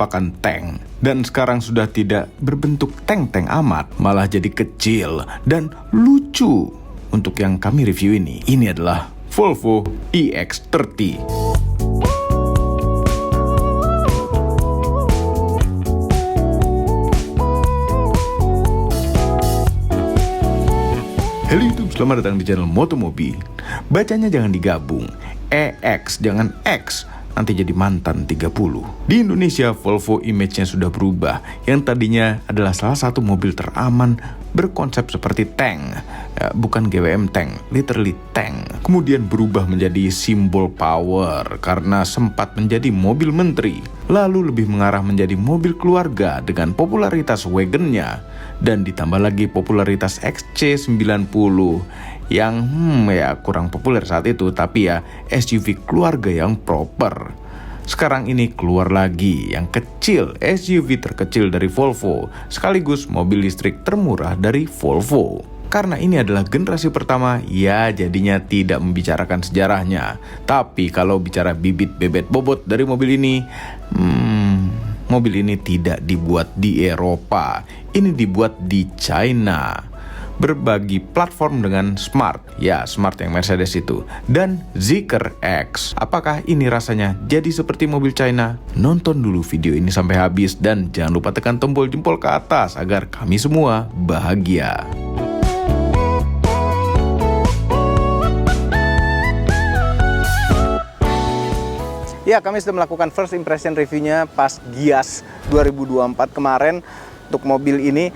merupakan tank. Dan sekarang sudah tidak berbentuk tank-tank amat, malah jadi kecil dan lucu. Untuk yang kami review ini adalah Volvo EX30. Halo YouTube, selamat datang di channel Motomobi. Bacanya jangan digabung, EX jangan X, nanti jadi mantan 30. Di Indonesia, Volvo image-nya sudah berubah. Yang tadinya adalah salah satu mobil teraman berkonsep seperti tank, bukan GWM tank, literally tank. Kemudian berubah menjadi simbol power karena sempat menjadi mobil menteri. Lalu lebih mengarah menjadi mobil keluarga dengan popularitas wagonnya. Dan ditambah lagi popularitas XC90 yang ya kurang populer saat itu, tapi ya SUV keluarga yang proper. Sekarang ini keluar lagi yang kecil, SUV terkecil dari Volvo, sekaligus mobil listrik termurah dari Volvo. Karena ini adalah generasi pertama, ya jadinya tidak membicarakan sejarahnya. Tapi kalau bicara bibit bebet bobot dari mobil ini, mobil ini tidak dibuat di Eropa, ini dibuat di China. Berbagi platform dengan Smart, ya Smart yang Mercedes itu, dan Zeekr X. Apakah ini rasanya jadi seperti mobil China? Nonton dulu video ini sampai habis dan jangan lupa tekan tombol jempol ke atas agar kami semua bahagia. Ya, kami sudah melakukan first impression reviewnya pas Gias 2024 kemarin. Untuk mobil ini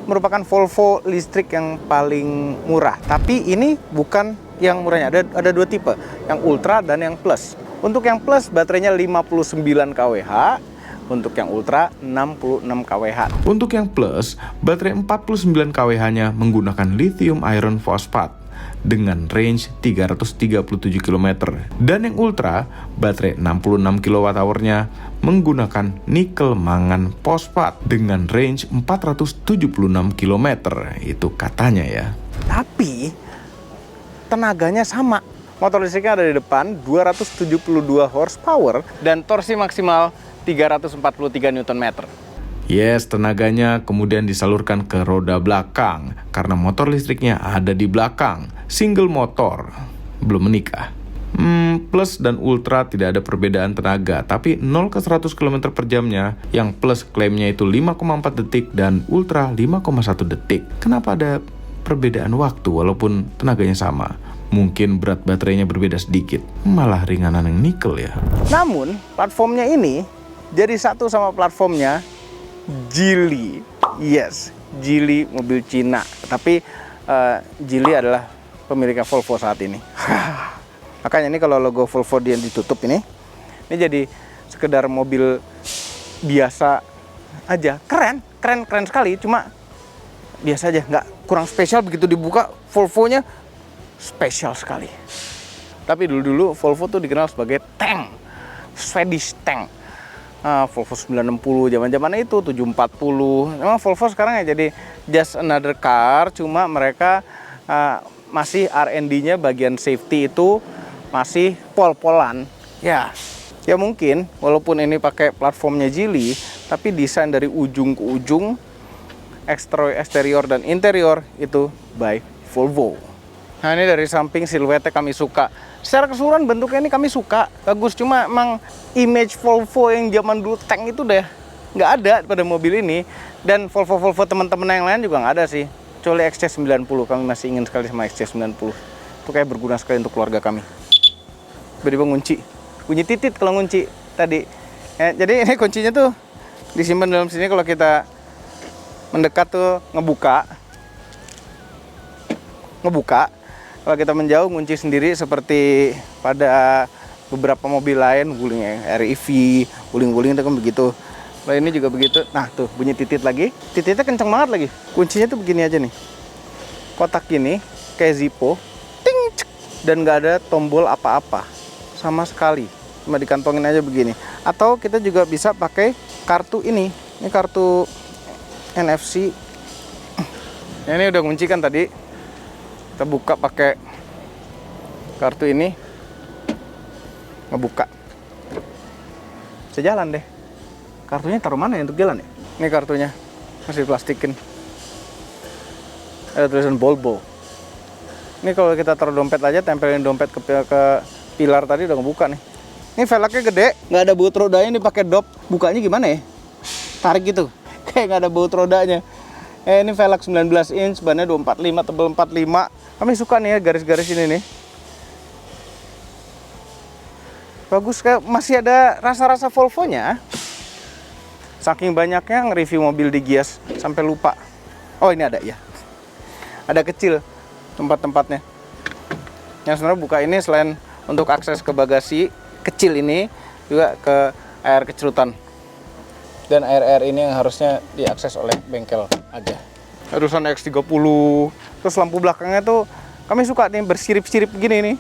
merupakan Volvo listrik yang paling murah. Tapi ini bukan yang murahnya, ada dua tipe, yang Ultra dan yang Plus. Untuk yang Plus baterainya 59 kWh, untuk yang Ultra 66 kWh. Untuk yang Plus, baterai 49 kWh-nya menggunakan lithium iron phosphate dengan range 337 km. Dan yang Ultra, baterai 66 kWh-nya menggunakan nikel mangan fosfat dengan range 476 km. Itu katanya ya. Tapi tenaganya sama. Motor listriknya ada di depan, 272 horsepower dan torsi maksimal 343 Nm. Yes, tenaganya kemudian disalurkan ke roda belakang karena motor listriknya ada di belakang. Single motor, belum menikah. Plus dan Ultra tidak ada perbedaan tenaga, tapi 0 ke 100 km per jamnya, yang Plus klaimnya itu 5,4 detik dan Ultra 5,1 detik. Kenapa ada perbedaan waktu walaupun tenaganya sama? Mungkin berat baterainya berbeda sedikit, malah ringanan yang nikel ya. Namun, platformnya ini jadi satu sama platformnya Geely. Yes, Geely mobil Cina. Tapi Geely adalah pemiliknya Volvo saat ini. Makanya ini kalau logo Volvo dia ditutup ini jadi sekedar mobil biasa aja. Keren sekali. Cuma biasa aja, nggak kurang spesial. Begitu dibuka Volvo-nya spesial sekali. Tapi dulu Volvo tuh dikenal sebagai tank, Swedish tank. Volvo 960 zaman-zaman itu 740. Memang Volvo sekarang ya jadi just another car, cuma mereka masih R&D-nya bagian safety itu masih pol-polan. Ya mungkin walaupun ini pakai platformnya Geely, tapi desain dari ujung ke ujung, eksterior dan interior itu by Volvo. Nah, ini dari samping siluetnya kami suka. Secara keseluruhan bentuknya ini kami suka, bagus. Cuma emang image Volvo yang zaman dulu tank itu udah nggak ada pada mobil ini. Dan Volvo teman-teman yang lain juga nggak ada sih. Kecuali XC90, kami masih ingin sekali sama XC90. Itu kayak berguna sekali untuk keluarga kami. Tiba-tiba kunci titit kalau ngunci tadi. Ya, jadi ini kuncinya tuh disimpan dalam sini. Kalau kita mendekat tuh ngebuka. Kalau kita menjauh ngunci sendiri seperti pada beberapa mobil lain, guling REV, guling-guling itu kan begitu. Kalau ini juga begitu. Nah tuh bunyi titit lagi, tititnya kenceng banget lagi. Kuncinya tuh begini aja nih, kotak gini kayak Zippo, ting cek, dan nggak ada tombol apa-apa sama sekali, cuma dikantongin aja begini. Atau kita juga bisa pakai kartu ini kartu NFC. Ini udah kunci kan tadi. Kita buka pakai kartu ini, ngebuka, sejalan deh. Kartunya taruh mana ya untuk jalan ya? Ini kartunya, masih plastikin. Ada tulisan Volvo. Ini kalau kita taruh dompet aja, tempelin dompet ke pilar tadi udah ngebuka nih. Ini velgnya gede, nggak ada baut rodanya, ini pakai dop. Bukanya gimana ya? Tarik gitu, kayak nggak ada baut rodanya. Ini velg 19 inch, bannya 245, tebal 45. Kami suka nih ya garis-garis ini nih. Bagus, kayak masih ada rasa-rasa Volvo-nya. Saking banyaknya nge-review mobil di Gias sampai lupa. Oh, ini ada ya. Ada kecil tempat-tempatnya. Yang sebenarnya buka ini selain untuk akses ke bagasi kecil ini, juga ke air kecerutan. Dan air ini yang harusnya diakses oleh bengkel aja. Harusan X30. Terus lampu belakangnya tuh kami suka nih bersirip-sirip gini nih.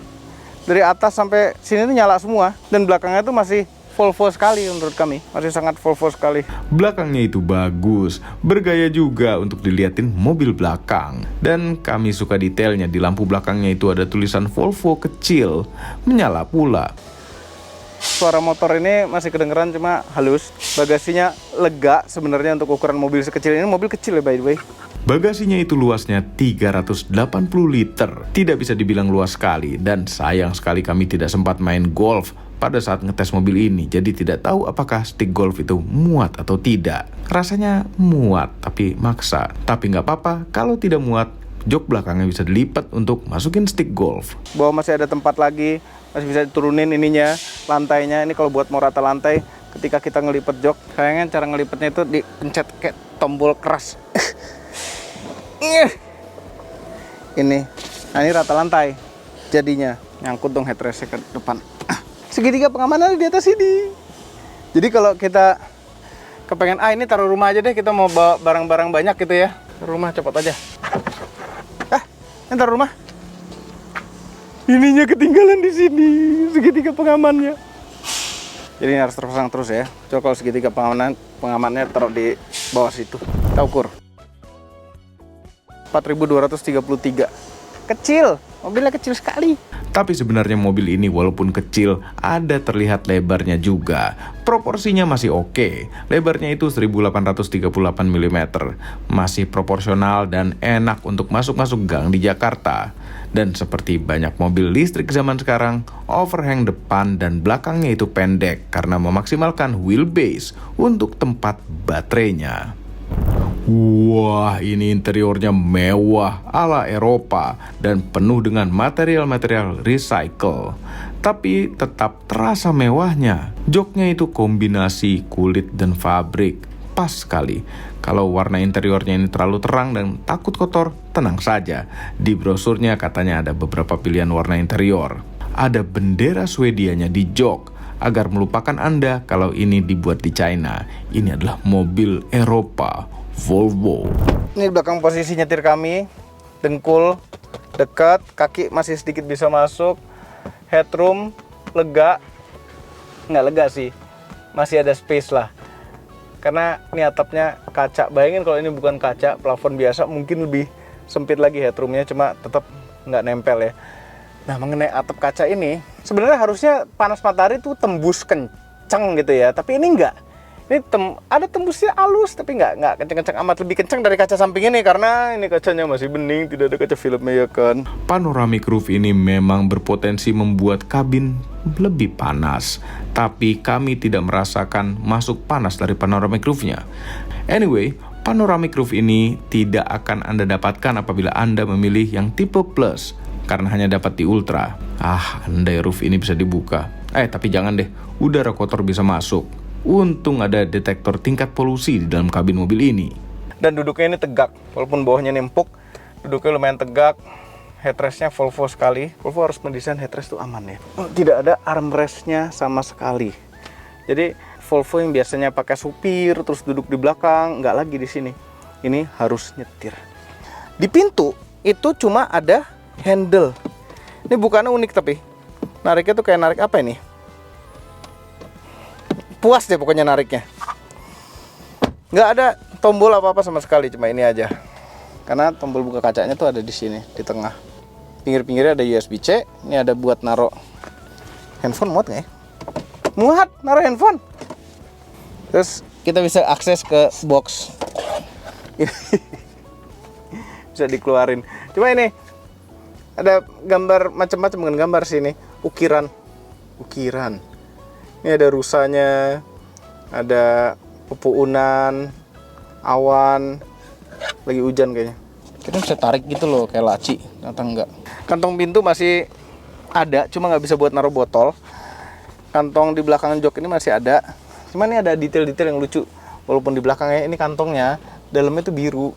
Dari atas sampai sini tuh nyala semua. Dan belakangnya tuh masih Volvo sekali menurut kami. Masih sangat Volvo sekali. Belakangnya itu bagus, bergaya juga untuk diliatin mobil belakang. Dan kami suka detailnya, di lampu belakangnya itu ada tulisan Volvo kecil, menyala pula. Suara motor ini masih kedengeran cuma halus. Bagasinya lega sebenarnya untuk ukuran mobil sekecil ini. Mobil kecil ya by the way. Bagasinya itu luasnya 380 liter. Tidak bisa dibilang luas sekali, dan sayang sekali kami tidak sempat main golf pada saat ngetes mobil ini. Jadi tidak tahu apakah stick golf itu muat atau tidak. Rasanya muat, tapi maksa. Tapi nggak apa-apa, kalau tidak muat, jok belakangnya bisa dilipat untuk masukin stick golf. Bahwa masih ada tempat lagi, masih bisa diturunin ininya, lantainya. Ini kalau buat mau rata lantai, ketika kita ngelipet jok, sayangnya cara ngelipetnya itu dipencet kayak tombol keras. Ini, nah ini rata lantai jadinya, nyangkut dong headrestnya ke depan. Segitiga pengamanan di atas ini. Jadi kalau kita kepengen, ini taruh rumah aja deh, kita mau bawa barang-barang banyak gitu ya, taruh rumah cepet aja. Ini taruh rumah. Ininya ketinggalan di sini, segitiga pengamannya. Jadi ini harus terpasang terus ya. Coba kalau segitiga pengamannya taruh di bawah situ. Kita ukur. 4.233. Kecil, mobilnya kecil sekali. Tapi sebenarnya mobil ini walaupun kecil, ada terlihat lebarnya juga. Proporsinya masih oke. Lebarnya itu 1838 mm. Masih proporsional dan enak untuk masuk-masuk gang di Jakarta. Dan seperti banyak mobil listrik zaman sekarang, overhang depan dan belakangnya itu pendek karena memaksimalkan wheelbase untuk tempat baterainya. Wah, ini interiornya mewah ala Eropa dan penuh dengan material-material recycle. Tapi tetap terasa mewahnya. Joknya itu kombinasi kulit dan fabrik. Pas sekali. Kalau warna interiornya ini terlalu terang dan takut kotor, tenang saja. Di brosurnya katanya ada beberapa pilihan warna interior. Ada bendera Swedianya di jok, agar melupakan Anda kalau ini dibuat di China. Ini adalah mobil Eropa. Volvo. Ini belakang posisi nyetir kami, dengkul dekat, kaki masih sedikit bisa masuk, headroom lega, nggak lega sih, masih ada space lah. Karena ini atapnya kaca. Bayangin kalau ini bukan kaca, plafon biasa mungkin lebih sempit lagi headroomnya, cuma tetap nggak nempel ya. Nah, mengenai atap kaca ini, sebenarnya harusnya panas matahari tuh tembus kencang gitu ya, tapi ini nggak. Ini ada tembusnya halus, tapi nggak kenceng-kenceng amat. Lebih kenceng dari kaca samping ini, karena ini kacanya masih bening, tidak ada kaca filmnya ya kan. Panoramic roof ini memang berpotensi membuat kabin lebih panas, tapi kami tidak merasakan masuk panas dari panoramic roofnya. Anyway, panoramic roof ini tidak akan Anda dapatkan apabila Anda memilih yang tipe plus, karena hanya dapat di ultra. Andai roof ini bisa dibuka. Tapi jangan deh, udara kotor bisa masuk. Untung ada detektor tingkat polusi di dalam kabin mobil ini. Dan duduknya ini tegak, walaupun bawahnya nempuk, duduknya lumayan tegak. Headrestnya Volvo sekali. Volvo harus mendesain headrest itu aman ya. Tidak ada armrestnya sama sekali. Jadi Volvo yang biasanya pakai supir terus duduk di belakang, nggak lagi di sini. Ini harus nyetir. Di pintu itu cuma ada handle. Ini bukannya unik tapi nariknya tuh kayak narik apa ini? Puas deh pokoknya nariknya. Nggak ada tombol apa-apa sama sekali, cuma ini aja. Karena tombol buka kacanya tuh ada di sini, di tengah. Pinggir-pinggirnya ada USB-C. Ini ada buat naruh handphone, muat nggak ya? Muat, naruh handphone. Terus kita bisa akses ke box. Bisa dikeluarin. Cuma ini ada gambar macam-macam, bukan gambar sini, ukiran. Ini ada rusanya, ada pepuunan, awan, lagi hujan kayaknya. Kita bisa tarik gitu loh, kayak laci, ternyata enggak. Kantong pintu masih ada, cuma nggak bisa buat naruh botol. Kantong di belakang jok ini masih ada, cuma ini ada detail-detail yang lucu. Walaupun di belakangnya ini kantongnya, dalamnya itu biru.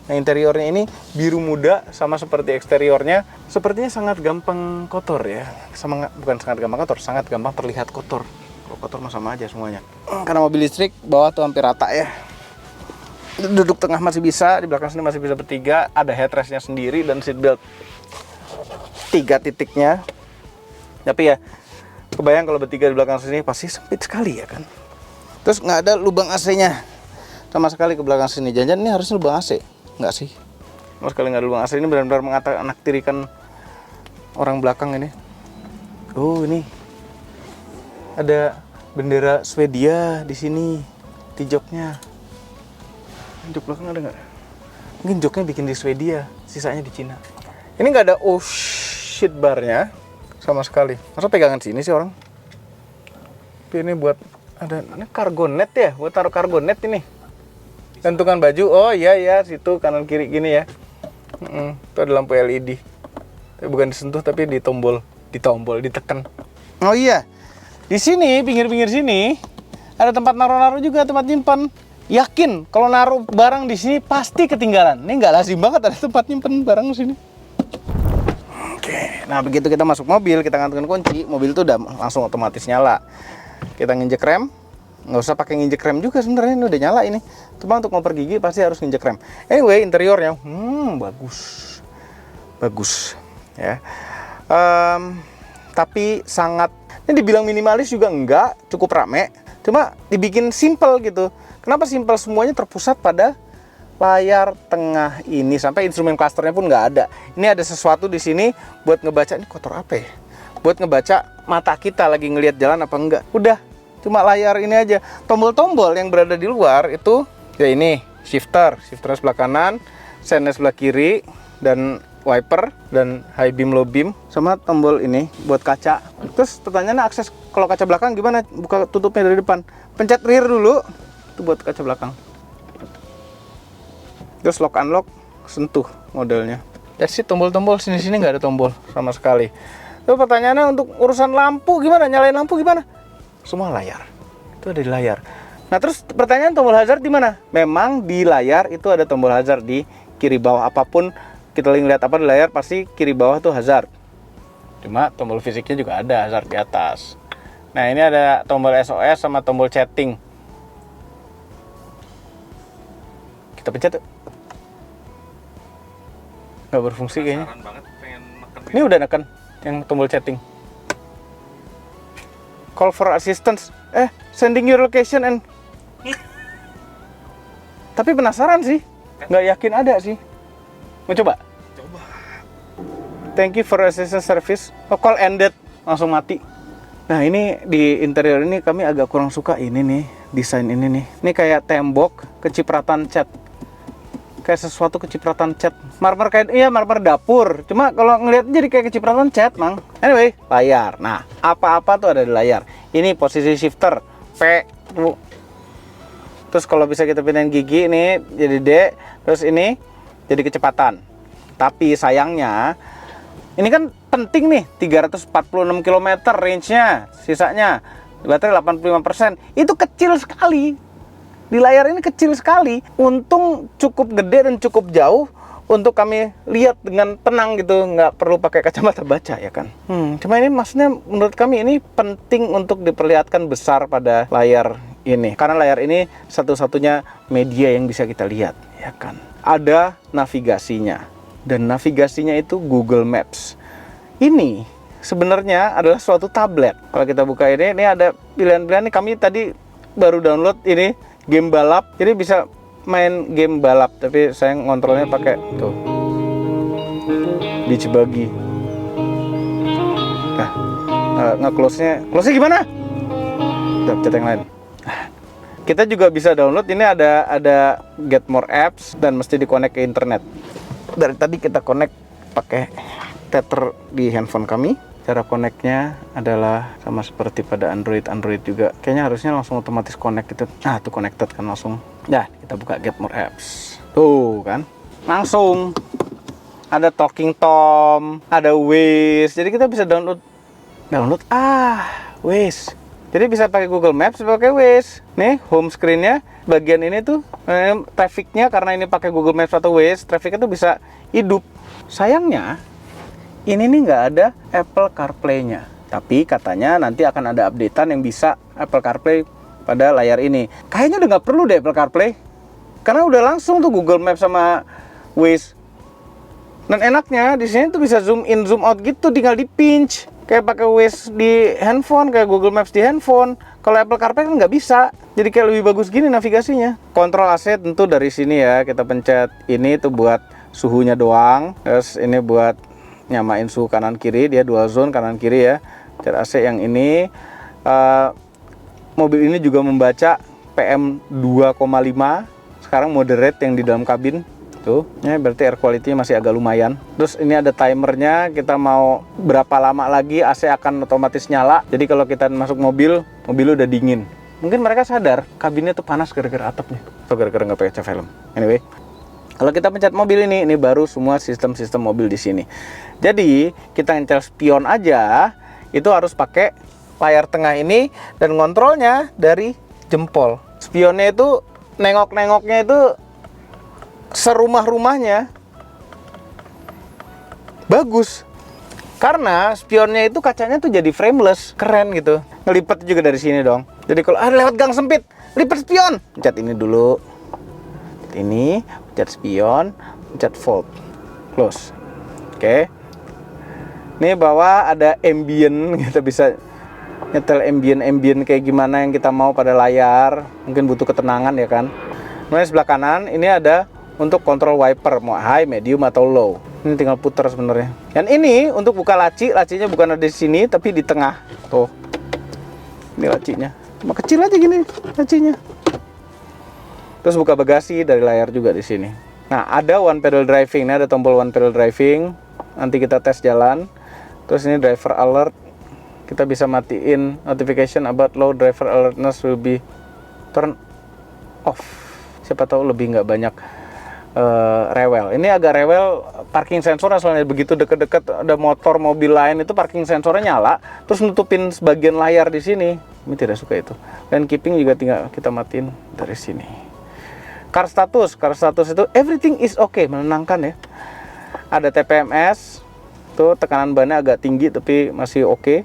Nah, interiornya ini biru muda, sama seperti eksteriornya. Sepertinya sangat gampang kotor ya. Bukan sangat gampang kotor, sangat gampang terlihat kotor. Kalau kotor mah sama aja semuanya. Karena mobil listrik, bawah tuh hampir rata ya. Duduk tengah masih bisa, di belakang sini masih bisa bertiga. Ada headrestnya sendiri dan seatbelt 3 titiknya. Tapi ya, kebayang kalau bertiga di belakang sini pasti sempit sekali ya kan. Terus nggak ada lubang AC-nya sama sekali ke belakang sini. Jangan-jangan ini harusnya lubang AC, nggak sih? Sama sekali nggak ada lubang AC. Ini benar-benar menganaktirikan orang belakang ini. Oh, ini ada bendera Swedia di sini di joknya. Jok belakang ada nggak? Mungkin joknya bikin di Swedia, sisanya di Cina. Ini nggak ada oh shit barnya sama sekali. Masa pegangan sini sih orang? Tapi ini buat ada ini cargo net ya, buat taruh cargo net ini. Gantungan baju. Oh iya ya, situ kanan kiri gini ya. Itu ada lampu LED. Tapi bukan disentuh tapi ditombol, ditekan. Oh iya. Di sini pinggir-pinggir sini ada tempat naruh-naruh juga, tempat nyimpan. Yakin kalau naruh barang di sini pasti ketinggalan. Ini nggak lazim banget ada tempat nyimpen barang di sini. Oke, nah begitu kita masuk mobil, kita ngantongin kunci, mobil itu udah langsung otomatis nyala. Kita nginjek rem, nggak usah pakai nginjek rem juga sebenarnya, ini udah nyala ini. Cuma untuk ngoper gigi pasti harus nginjek rem. Anyway, interiornya, bagus, ya. Tapi sangat, ini dibilang minimalis juga enggak, cukup rame. Cuma dibikin simple gitu. Kenapa simple? Semuanya terpusat pada layar tengah ini, sampai instrumen clusternya pun nggak ada. Ini ada sesuatu di sini buat ngebaca, ini kotor apa ya? Buat ngebaca mata kita lagi ngelihat jalan apa enggak. Udah, cuma layar ini aja. Tombol-tombol yang berada di luar itu ya ini shifter sebelah kanan, sennya sebelah kiri, dan wiper dan high beam low beam, sama tombol ini buat kaca. Terus pertanyaannya akses kalau kaca belakang gimana? Buka tutupnya dari depan. Pencet rear dulu, itu buat kaca belakang. Terus lock unlock, sentuh modelnya. That's it, tombol-tombol sini-sini nggak ada tombol sama sekali. Terus pertanyaannya untuk urusan lampu gimana? Nyalain lampu gimana? Semua layar. Itu ada di layar. Nah terus pertanyaan tombol hazard di mana? Memang di layar itu ada tombol hazard di kiri bawah. Apapun kita lihat apa di layar pasti kiri bawah tuh hazard. Cuma tombol fisiknya juga ada hazard di atas. Nah ini ada tombol SOS sama tombol chatting. Kita pencet tuh. Nggak berfungsi kayaknya. Ini udah neken yang tombol chatting. Call for assistance. Sending your location and. Tapi penasaran sih. Nggak yakin ada sih. Mau coba? Coba. Thank you for assistance service. Call ended. Langsung mati. Nah ini di interior ini kami agak kurang suka ini nih. Desain ini nih. Ini kayak tembok kecipratan cat. Kayak sesuatu kecipratan cat. Marmer kayak, iya marmer dapur. Cuma kalau ngeliat jadi kayak kecipratan cat, Mang. Anyway, layar. Nah, apa-apa tuh ada di layar. Ini posisi shifter. P. Terus kalau bisa kita pindahin gigi, ini jadi D. Terus ini jadi kecepatan. Tapi sayangnya, ini kan penting nih. 346 km range-nya. Sisanya. Baterai 85%. Itu kecil sekali. Di layar ini kecil sekali, untung cukup gede dan cukup jauh untuk kami lihat dengan tenang gitu, nggak perlu pakai kacamata baca ya kan. Cuma ini maksudnya menurut kami ini penting untuk diperlihatkan besar pada layar ini, karena layar ini satu-satunya media yang bisa kita lihat ya kan. Ada navigasinya dan navigasinya itu Google Maps. Ini sebenarnya adalah suatu tablet. Kalau kita buka ini ada pilihan-pilihan nih. Kami tadi baru download ini. Game balap, jadi bisa main game balap, tapi saya ngontrolnya pakai tuh beach buggy. Nah, close-nya gimana? Udah pencet yang lain. Kita juga bisa download, ini ada Get More Apps dan mesti dikonek ke internet. Dari tadi kita connect pakai tether di handphone kami. Cara connectnya adalah sama seperti pada Android juga. Kayaknya harusnya langsung otomatis connect gitu. Nah, tuh connected kan langsung. Ya, kita buka Get More Apps. Tuh kan, langsung ada Talking Tom, ada Waze. Jadi kita bisa download Waze. Jadi bisa pakai Google Maps, pakai Waze. Nih home screen-nya, bagian ini tuh trafficnya, karena ini pakai Google Maps atau Waze, trafficnya tuh bisa hidup. Sayangnya ini nih nggak ada Apple CarPlay-nya. Tapi katanya nanti akan ada updatean yang bisa Apple CarPlay pada layar ini. Kayaknya udah nggak perlu deh Apple CarPlay, karena udah langsung tuh Google Maps sama Waze. Dan enaknya di sini tuh bisa zoom in, zoom out gitu, tinggal di pinch. Kayak pakai Waze di handphone, kayak Google Maps di handphone. Kalau Apple CarPlay kan nggak bisa. Jadi kayak lebih bagus gini navigasinya. Kontrol AC tentu dari sini ya. Kita pencet ini tuh buat suhunya doang. Terus ini buat nyamain suhu kanan kiri. Dia dual zone kanan kiri ya. Pencet AC yang ini. Mobil ini juga membaca PM 2,5. Sekarang moderate yang di dalam kabin. Tuh, ya berarti air quality-nya masih agak lumayan. Terus ini ada timernya, kita mau berapa lama lagi AC akan otomatis nyala. Jadi kalau kita masuk mobil udah dingin. Mungkin mereka sadar kabinnya tuh panas gara-gara atapnya, atau gara-gara nggak pakai film. Anyway, kalau kita pencet mobil ini baru semua sistem-sistem mobil di sini. Jadi kita nyetel spion aja, itu harus pakai layar tengah ini dan ngontrolnya dari jempol. Spionnya itu nengok-nengoknya itu serumah-rumahnya bagus, karena spionnya itu kacanya tuh jadi frameless, keren gitu. Ngelipet juga dari sini dong. Jadi kalau lewat gang sempit, lipet spion, pencet ini dulu, ini pencet spion, pencet fold, close. Oke. Ini bawah ada ambient, kita bisa nyetel ambient kayak gimana yang kita mau pada layar. Mungkin butuh ketenangan ya kan. Kemudian sebelah kanan ini ada untuk kontrol wiper, mau high, medium, atau low. Ini tinggal putar sebenarnya. Dan ini untuk buka lacinya bukan ada di sini, tapi di tengah. Tuh, ini lacinya. Cuma kecil aja gini lacinya. Terus buka bagasi dari layar juga di sini. Nah, ada one pedal driving. Ini ada tombol one pedal driving. Nanti kita tes jalan. Terus ini driver alert. Kita bisa matiin notification about low driver alertness will be turn off. Siapa tahu lebih nggak banyak rewel. Ini agak rewel parking sensor, soalnya begitu deket-deket ada motor mobil lain itu parking sensornya nyala terus nutupin sebagian layar di sini. Ini tidak suka itu. Dan keeping juga tinggal kita matiin dari sini. Car status itu everything is okay, menenangkan ya. Ada TPMS, tuh tekanan bannya agak tinggi tapi masih oke.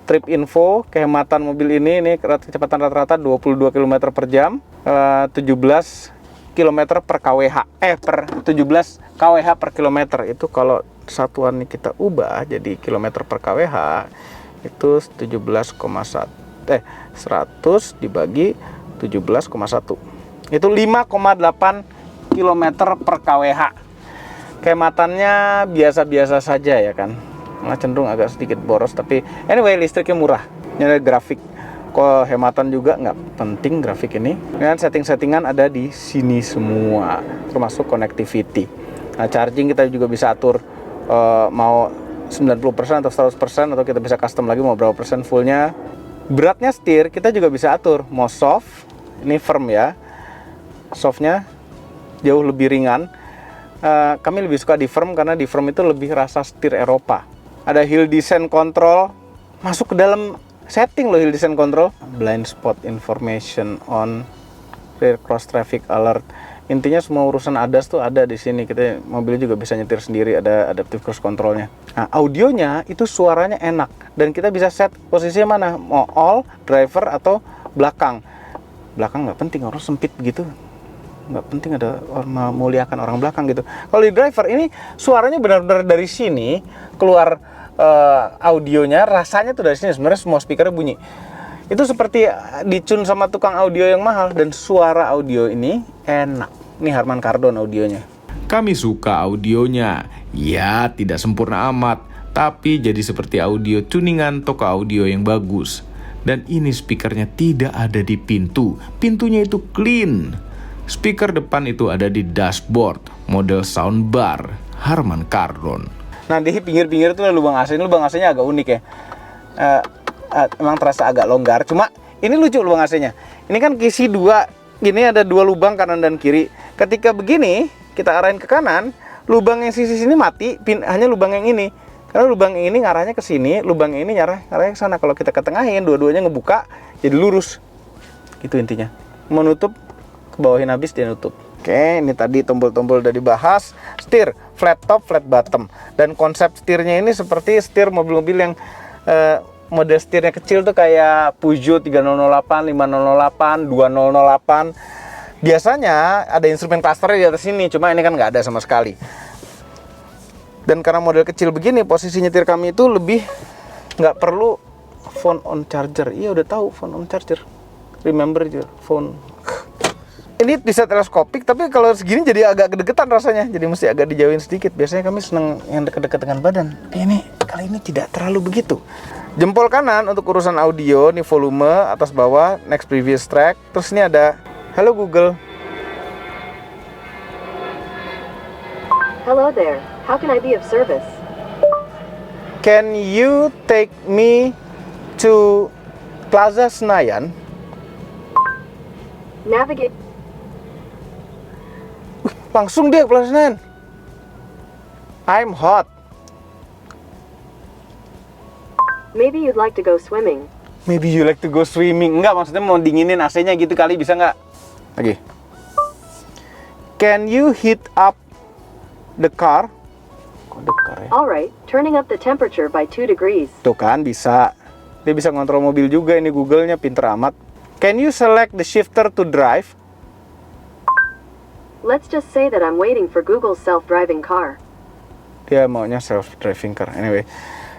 Trip info, kehematan mobil ini kecepatan rata-rata 22 km per jam, 17 km per kWh, per 17 kWh per kilometer. Itu kalau satuan ini kita ubah jadi kilometer per kWh itu 100 dibagi 17,1 itu 5,8 km per kWh. Kehematannya biasa-biasa saja ya kan, malah cenderung agak sedikit boros, tapi anyway listriknya murah. Ini ada grafik kehematan juga, nggak penting grafik ini. Dan setting-settingan ada di sini semua, termasuk connectivity. Nah, charging kita juga bisa atur mau 90% atau 100%, atau kita bisa custom lagi mau berapa persen fullnya. Beratnya setir kita juga bisa atur, mau soft, ini firm ya. Softnya jauh lebih ringan. Kami lebih suka di firm karena di firm itu lebih rasa setir Eropa. Ada hill descent control, masuk ke dalam setting loh hill descent control. Blind spot information on, rear cross traffic alert. Intinya semua urusan ADAS tuh ada di sini. Kita mobilnya juga bisa nyetir sendiri, ada adaptive cruise controlnya. Nah, audionya itu suaranya enak dan kita bisa set posisinya mana, mau all, driver, atau belakang. Belakang nggak penting, orang sempit gitu. Nggak penting ada orang memuliakan orang belakang gitu. Kalau di driver ini suaranya benar-benar dari sini keluar, audionya rasanya tuh dari sini. Sebenarnya semua speakernya bunyi. Itu seperti dicun sama tukang audio yang mahal, dan suara audio ini enak. Ini Harman Kardon audionya. Kami suka audionya. Ya, tidak sempurna amat, tapi jadi seperti audio tuningan toko audio yang bagus. Dan ini speakernya tidak ada di pintu. Pintunya itu clean. Speaker depan itu ada di dashboard, model soundbar Harman Kardon. Nah di pinggir-pinggir itu ada lubang AC. Ini lubang AC-nya agak unik ya. Emang terasa agak longgar. Cuma ini lucu lubang AC-nya. Ini kan kisi dua. Gini ada dua lubang kanan dan kiri. Ketika begini kita arahin ke kanan, lubang yang sisi sini mati. Hanya lubang yang ini. Karena lubang yang ini ngarahnya ke sini, lubang yang ini ngarahnya ke sana. Kalau kita ketengahin, dua-duanya ngebuka, jadi lurus. Gitu intinya. Mau nutup, ke bawahin habis dia nutup. Oke, ini tadi tombol-tombol udah dibahas. Setir, flat top, flat bottom. Dan konsep setirnya ini seperti setir mobil-mobil yang model setirnya kecil tuh kayak Peugeot 3008, 5008, 2008. Biasanya ada instrumen clusternya di atas sini, cuma ini kan nggak ada sama sekali. Dan karena model kecil begini, posisi nyetir kami itu lebih nggak perlu phone on charger. Iya udah tahu phone on charger. Remember your phone. Ini bisa teleskopik, tapi kalau segini jadi agak kedeketan rasanya. Jadi mesti agak dijauhin sedikit. Biasanya kami seneng yang dekat-dekat dengan badan. Ini kali ini tidak terlalu begitu. Jempol kanan untuk urusan audio, nih volume atas bawah, next previous track. Terus ini ada Hello Google. Hello there. How can I be of service? Can you take me to Plaza Senayan? Navigate. Langsung dia ke Plaza Senayan. I'm hot. Maybe you'd like to go swimming. Maybe you like to go swimming. Enggak, maksudnya mau dinginin AC-nya gitu kali, bisa nggak? Lagi. Can you heat up the car? Kok the car ya? Alright, turning up the temperature by 2 degrees. Tuh kan, bisa. Dia bisa ngontrol mobil juga, ini Google-nya pinter amat. Can you select the shifter to drive? Let's just say that I'm waiting for Google's self-driving car. Dia maunya self-driving car. Anyway,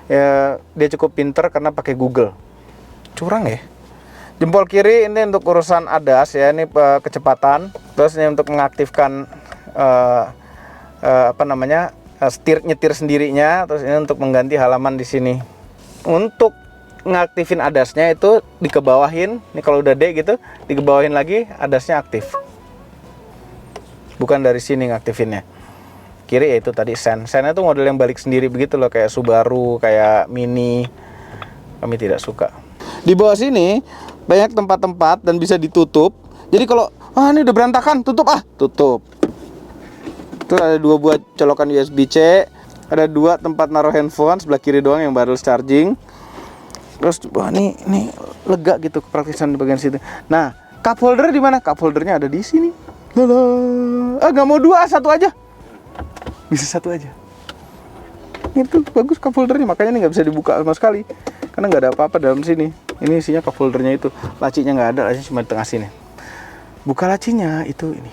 ya, dia cukup pinter karena pakai Google. Curang ya. Jempol kiri ini untuk urusan ADAS ya, ini kecepatan. Terus ini untuk mengaktifkan setir nyetir sendirinya. Terus ini untuk mengganti halaman di sini. Untuk ngaktifin ADAS-nya itu dikebawahin. Ini kalau udah D gitu, dikebawahin lagi, ADAS-nya aktif. Bukan dari sini ngaktifinnya. Kiri yaitu tadi Sen. Sennya itu model yang balik sendiri begitu loh, kayak Subaru, kayak Mini. Kami tidak suka. Di bawah sini banyak tempat-tempat dan bisa ditutup. Jadi kalau ini udah berantakan, tutup. Itu ada 2 buah colokan USB-C, ada 2 tempat naruh handphone, sebelah kiri doang yang wireless charging. Terus ini lega gitu kepraktisan di bagian situ. Nah, cup holder di mana? Cup holdernya ada di sini. Nggak mau 2, 1 aja. Bisa 1 aja. Itu bagus cup holdernya, makanya ini nggak bisa dibuka sama sekali. Karena nggak ada apa-apa dalam sini. Ini isinya cup holdernya itu. Lacinya nggak ada, lacinya cuma di tengah sini. Buka lacinya itu ini.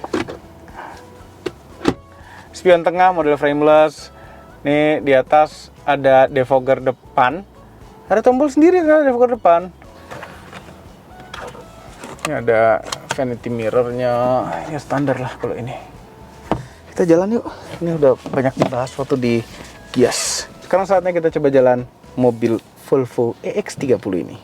Spion tengah model frameless. Nih di atas ada defogger depan. Ada tombol sendiri kan defogger depan. Ini ada vanity mirrornya. Ya standar lah kalau ini. Kita jalan yuk. Ini udah banyak dibahas waktu di Gias. Sekarang saatnya kita coba jalan mobil Volvo EX30 ini.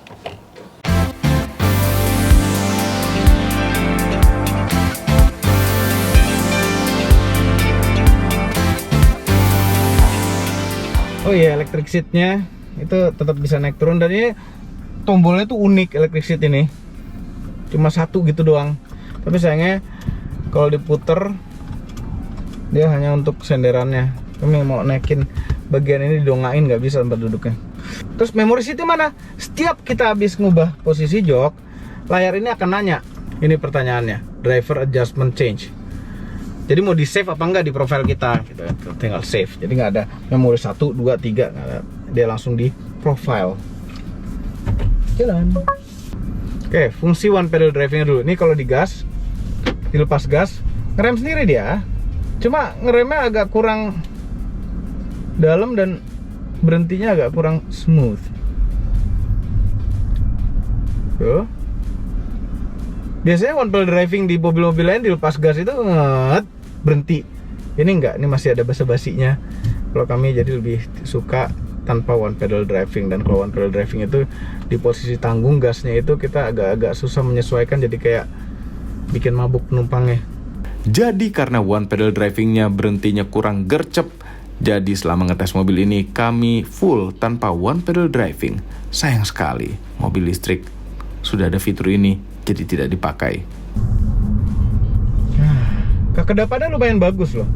Oh iya, electric seat-nya itu tetap bisa naik turun, dan ini tombolnya tuh unik electric seat ini. Cuma 1 gitu doang. Tapi sayangnya kalau diputer dia hanya untuk senderannya. Kami mau naikin bagian ini didongain nggak bisa tempat duduknya. Terus memori seat mana? Setiap kita habis ngubah posisi jok, layar ini akan nanya. Ini pertanyaannya, driver adjustment change. Jadi mau di save apa enggak di profile kita gitu. Tinggal save. Jadi nggak ada memori 1, 2, 3, nggak ada. Dia langsung di profile. Jalan. Oke, fungsi one pedal driving dulu. Ini kalau digas, dilepas gas, ngerem sendiri dia. Cuma ngeremnya agak kurang dalam dan berhentinya agak kurang smooth. Tuh. Biasanya one pedal driving di mobil-mobil lain dilepas gas itu berhenti. Ini enggak, ini masih ada basa-basinya. Kalau kami jadi lebih suka tanpa one pedal driving. Dan kalau one pedal driving itu di posisi tanggung gasnya itu kita agak-agak susah menyesuaikan, jadi kayak bikin mabuk penumpangnya. Jadi karena one pedal drivingnya berhentinya kurang gercep, jadi selama ngetes mobil ini kami full tanpa one pedal driving. Sayang sekali mobil listrik sudah ada fitur ini jadi tidak dipakai. Kedepannya lumayan bagus loh.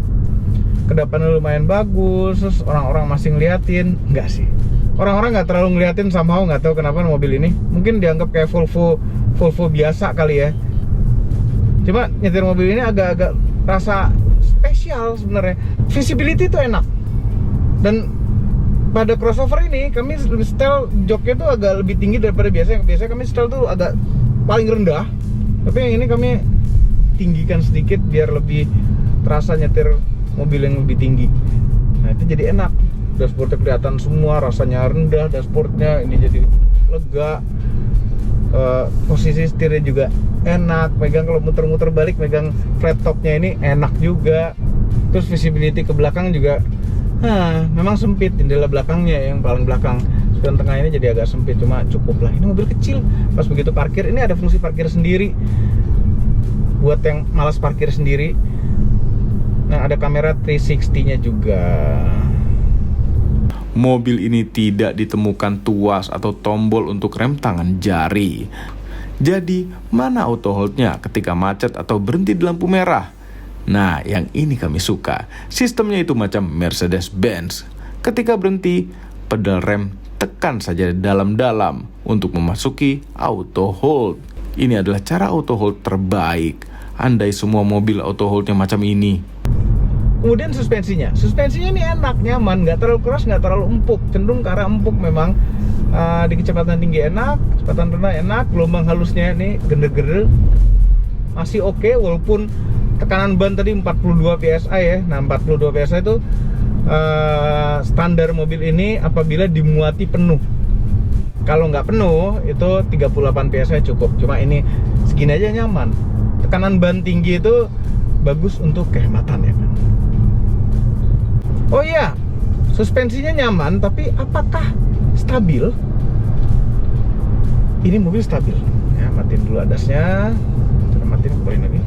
Kedepannya lumayan bagus, terus orang-orang masih ngeliatin. Enggak sih, orang-orang nggak terlalu ngeliatin, somehow nggak tahu kenapa mobil ini. Mungkin dianggap kayak Volvo biasa kali ya. Cuma nyetir mobil ini agak-agak rasa spesial sebenarnya. Visibility itu enak. Dan pada crossover ini kami setel joknya tuh agak lebih tinggi daripada biasanya. Biasanya kami setel tuh agak paling rendah. Tapi yang ini kami tinggikan sedikit biar lebih terasa nyetir mobil yang lebih tinggi. Nah itu jadi enak. Dashboardnya kelihatan semua, rasanya rendah dashboardnya, ini jadi lega. Posisi setirnya juga enak, pegang kalau muter-muter balik, megang flat topnya ini enak juga. Terus visibility ke belakang juga memang sempit, jendela belakangnya yang paling belakang, spion tengah ini jadi agak sempit, cuma cukup lah. Ini mobil kecil, pas begitu parkir ini ada fungsi parkir sendiri buat yang malas parkir sendiri. Nah ada kamera 360-nya juga. Mobil ini tidak ditemukan tuas atau tombol untuk rem tangan jari. Jadi, mana auto hold-nya ketika macet atau berhenti di lampu merah? Nah, yang ini kami suka. Sistemnya itu macam Mercedes-Benz. Ketika berhenti, pedal rem tekan saja dalam-dalam untuk memasuki auto hold. Ini adalah cara auto hold terbaik. Andai semua mobil auto hold-nya macam ini. Kemudian suspensinya ini enak, nyaman, nggak terlalu keras, nggak terlalu empuk, cenderung ke arah empuk memang. Di kecepatan tinggi enak, kecepatan rendah enak, gelombang halusnya ini gede-gede masih oke, walaupun tekanan ban tadi 42 PSI ya. Nah 42 PSI itu standar mobil ini apabila dimuati penuh. Kalau nggak penuh itu 38 PSI cukup, cuma ini segini aja nyaman. Tekanan ban tinggi itu bagus untuk kehematan ya kan. Oh iya, suspensinya nyaman, tapi apakah stabil? Ini mobil stabil. Ya, matiin dulu adasnya. Coba matiin, kembali lagi.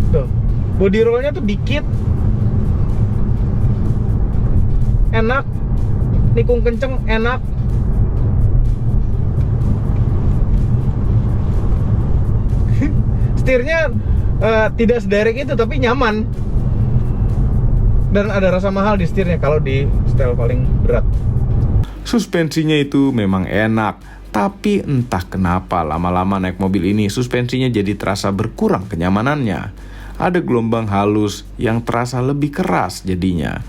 Tuh, body rollnya tuh dikit. Enak. Nikung kenceng, enak. Setirnya tidak sederek itu, tapi nyaman. Dan ada rasa mahal di setirnya kalau di setel paling berat. Suspensinya itu memang enak, tapi entah kenapa lama-lama naik mobil ini suspensinya jadi terasa berkurang kenyamanannya. Ada gelombang halus yang terasa lebih keras jadinya,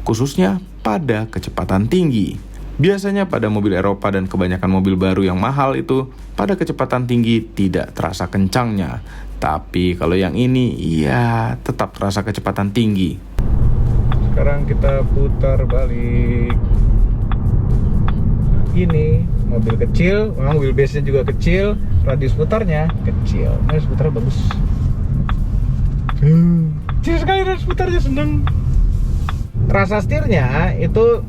khususnya pada kecepatan tinggi. Biasanya pada mobil Eropa dan kebanyakan mobil baru yang mahal itu pada kecepatan tinggi tidak terasa kencangnya. Tapi kalau yang ini ya tetap terasa kecepatan tinggi. Sekarang kita putar balik. Ini mobil kecil, memang wheelbase-nya juga kecil, radius putarnya kecil. Radius putarnya bagus. Kecil sekali radius putarnya, seneng. Rasa setirnya itu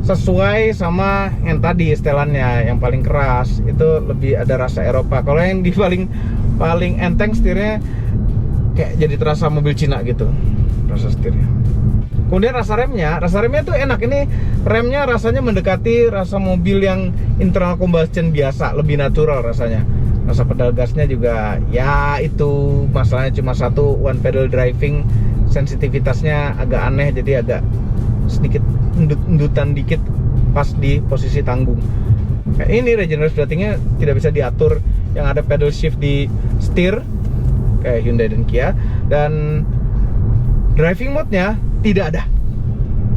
sesuai sama yang tadi setelannya, yang paling keras itu lebih ada rasa Eropa. Kalau yang di paling enteng setirnya kayak jadi terasa mobil Cina gitu rasa setirnya. Kemudian rasa remnya tuh enak. Ini remnya rasanya mendekati rasa mobil yang internal combustion biasa, lebih natural rasanya. Rasa pedal gasnya juga ya itu masalahnya cuma satu, one pedal driving, sensitivitasnya agak aneh, jadi agak sedikit endutan dikit pas di posisi tanggung. Kayak ini regenerative braking-nya tidak bisa diatur, yang ada pedal shift di setir kayak Hyundai dan Kia, dan driving mode-nya tidak ada.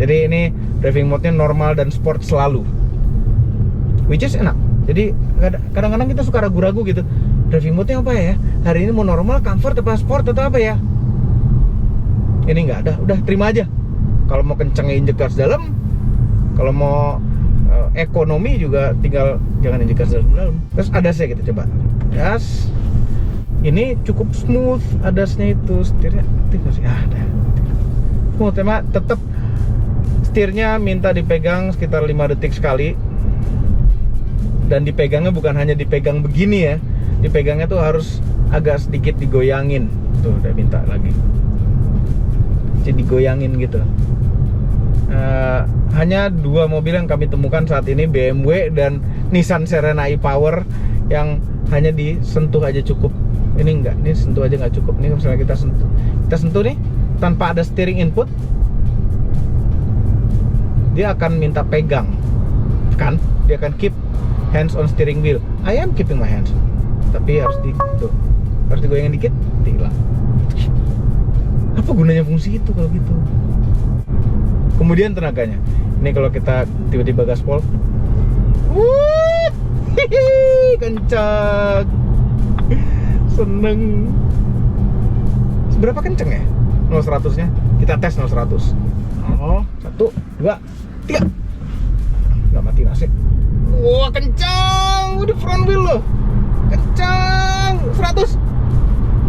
Jadi ini driving mode-nya normal dan sport selalu, which is enak. Jadi kadang-kadang kita suka ragu-ragu gitu, driving mode-nya apa ya? Hari ini mau normal, comfort, apa sport atau apa ya? Ini nggak ada, udah terima aja. Kalau mau kencang injek gas dalam, kalau mau ekonomi juga tinggal jangan injek gas dalam. Terus adasnya kita coba. Gas. Ini cukup smooth adasnya itu, setirnya aktif masih ada. Smooth, emang tetap Setirnya minta dipegang sekitar 5 detik sekali. Dan dipegangnya bukan hanya dipegang begini ya, dipegangnya tuh harus agak sedikit digoyangin. Tuh udah minta lagi, jadi digoyangin gitu. Hanya 2 mobil yang kami temukan saat ini, BMW dan Nissan Serena e-Power, yang hanya disentuh aja cukup. Ini enggak, ini sentuh aja nggak cukup. Ini misalnya kita sentuh nih tanpa ada steering input, dia akan minta pegang, kan? Dia akan keep hands on steering wheel. I am keeping my hands, tapi harus harus digoyangin dikit, hilang. Apa gunanya fungsi itu kalau gitu? Kemudian tenaganya, ini kalau kita tiba-tiba gaspol, kencang, seneng. Seberapa kenceng ya 0-100 nya? Kita tes 0-100. 1, 2, 3. Nggak mati AC. Wah, kencang di front wheel loh, kencang. 100,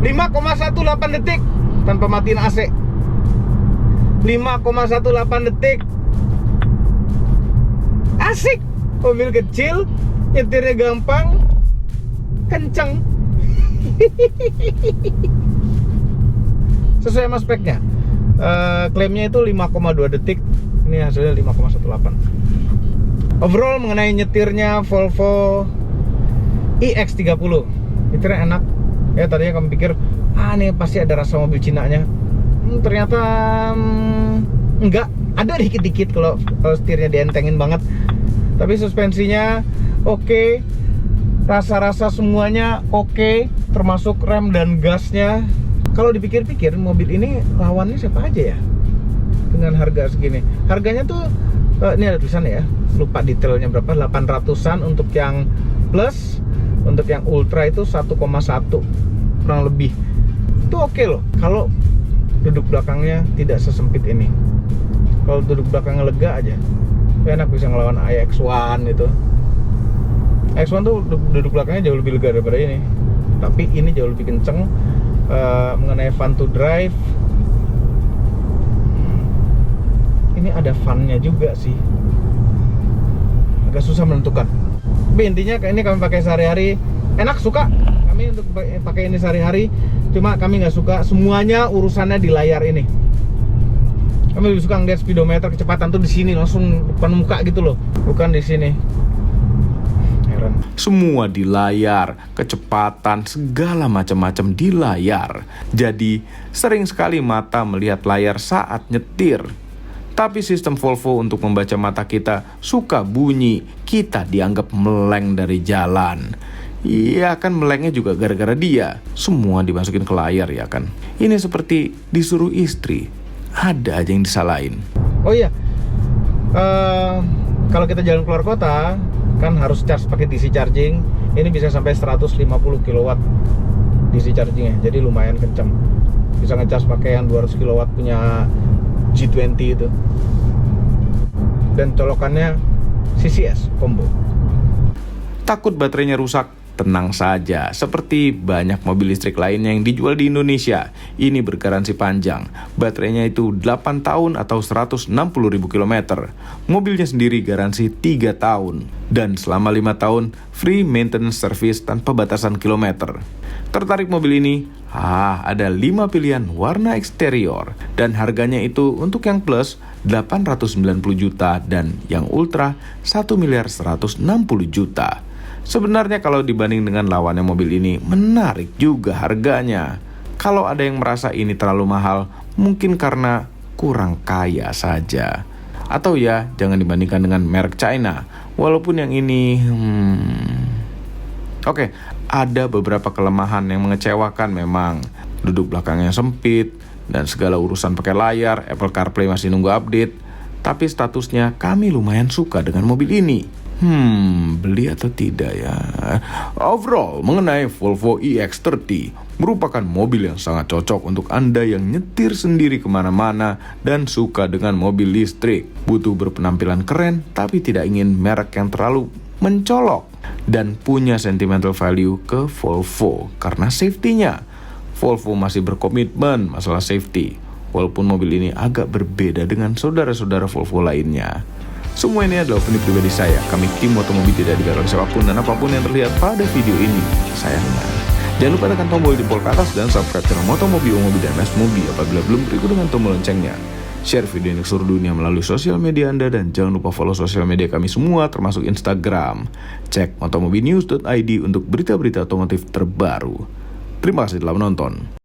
5,18 detik tanpa matiin AC. 5,18 detik. Asik. Mobil kecil, nyetirnya gampang, kencang. Sesuai sama speknya. Klaimnya itu 5,2 detik. Ini hasilnya 5,18. Overall mengenai nyetirnya Volvo EX30, nyetirnya enak. Ya tadinya kami pikir, nih pasti ada rasa mobil Cina-nya. Ternyata enggak, ada dikit-dikit kalau setirnya dientengin banget. Tapi suspensinya oke, rasa-rasa semuanya oke, termasuk rem dan gasnya. Kalau dipikir-pikir, mobil ini lawannya siapa aja ya dengan harga segini. Harganya tuh ini ada tulisannya ya, lupa detailnya berapa, 800-an untuk yang plus, untuk yang ultra itu 1,1 kurang lebih. Itu oke loh kalau duduk belakangnya tidak sesempit ini. Kalau duduk belakangnya lega aja, enak, bisa ngelawan iX1 itu. iX1 tuh duduk belakangnya jauh lebih lega daripada ini, tapi ini jauh lebih kenceng. Mengenai fun to drive, ini ada funnya juga sih, agak susah menentukan. Tapi intinya ini kami pakai sehari-hari, enak, suka kami untuk pakai ini sehari-hari. Cuma kami nggak suka semuanya urusannya di layar ini. Kami lebih suka ngeliat speedometer, kecepatan tuh di sini langsung depan muka gitu loh, bukan di sini. Heran. Semua di layar, kecepatan, segala macam-macam di layar. Jadi sering sekali mata melihat layar saat nyetir. Tapi sistem Volvo untuk membaca mata kita suka bunyi, kita dianggap meleng dari jalan. Iya kan, melengnya juga gara-gara dia. Semua dimasukin ke layar ya kan. Ini seperti disuruh istri, ada aja yang disalahin. Oh iya, kalau kita jalan keluar kota kan harus charge pakai DC charging. Ini bisa sampai 150 kW DC chargingnya, jadi lumayan kencang. Bisa ngecas pakai yang 200 kW punya G20 itu. Dan colokannya CCS combo. Takut baterainya rusak? Tenang saja, seperti banyak mobil listrik lainnya yang dijual di Indonesia, ini bergaransi panjang. Baterainya itu 8 tahun atau 160.000 km. Mobilnya sendiri garansi 3 tahun. Dan selama 5 tahun, free maintenance service tanpa batasan kilometer. Tertarik mobil ini? Ada 5 pilihan warna eksterior. Dan harganya itu untuk yang plus 890 juta dan yang ultra 1.160 juta. Sebenarnya kalau dibanding dengan lawannya mobil ini, menarik juga harganya. Kalau ada yang merasa ini terlalu mahal, mungkin karena kurang kaya saja. Atau ya, jangan dibandingkan dengan merek China. Walaupun yang ini Oke, ada beberapa kelemahan yang mengecewakan memang. Duduk belakangnya sempit, dan segala urusan pakai layar, Apple CarPlay masih nunggu update. Tapi statusnya kami lumayan suka dengan mobil ini. Beli atau tidak ya? Overall, mengenai Volvo EX30, merupakan mobil yang sangat cocok untuk Anda yang nyetir sendiri kemana-mana dan suka dengan mobil listrik. Butuh berpenampilan keren, tapi tidak ingin merek yang terlalu mencolok. Dan punya sentimental value ke Volvo karena safety-nya. Volvo masih berkomitmen masalah safety. walaupun mobil ini agak berbeda dengan saudara-saudara Volvo lainnya. Semua ini adalah opini pribadi saya. Kami tim Motomobi tidak dibayar oleh siapapun dan apapun yang terlihat pada video ini. Sayangnya, jangan lupa tekan tombol jempol ke atas dan subscribe channel Motomobi, Omobi, dan Mesmobi apabila belum berikut dengan tombol loncengnya. Share video ini ke seluruh dunia melalui sosial media Anda dan jangan lupa follow sosial media kami semua termasuk Instagram. Cek motomobinews.id untuk berita-berita otomotif terbaru. Terima kasih telah menonton.